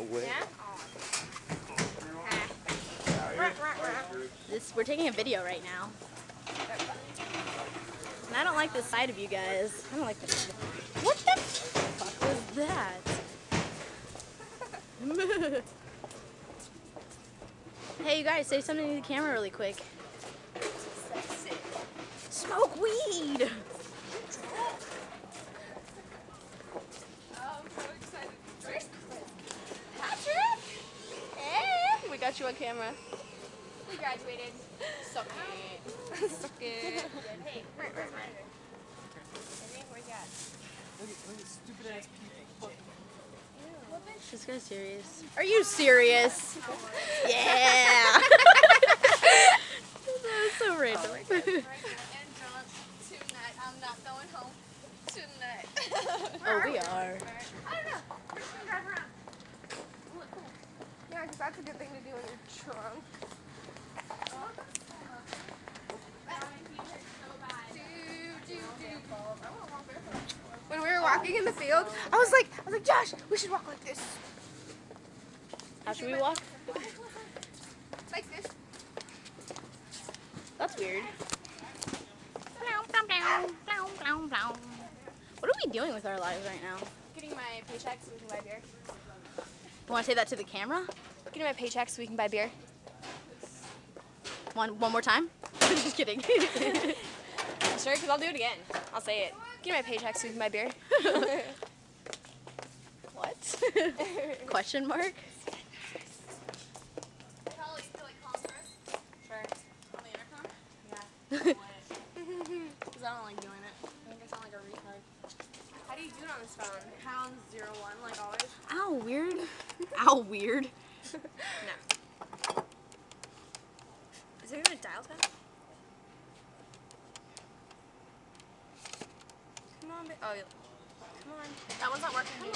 way. Yeah? We're taking a video right now. And I don't like this side of you guys. I don't like this. What the fuck was that? Hey, you guys, say something to the camera really quick. Smoke weed! I'm so excited. Where's Patrick? Hey! We got you on camera. We graduated. Suck it. Suck it. Hey, right. Where you at? Look at stupid ass people. This guy's serious. Are you serious? Yeah! That was so random. And drunk tonight. I'm not going home tonight. Oh, we are. I don't know. We're just gonna drive around. Look, cool. Yeah, because that's a good thing to do when you're drunk. When we were walking in the field, I was like, Josh, we should walk like this. How should we walk? Like this. That's weird. What are we doing with our lives right now? Getting my paycheck so we can buy beer. You want to say that to the camera? Getting my paycheck so we can buy beer. One more time? Just kidding. Sure, because I'll do it again. I'll say it. Getting my paycheck so we can buy beer. What? Question mark? Sure. On the intercom? Yeah. Because I don't like doing it. I think I sound like a retard. How do you do it on this phone? Pound 01, like always? Ow, weird. Ow, weird. No. Is there even a dial tone? Come on, oh, come on. That one's not working. Come on.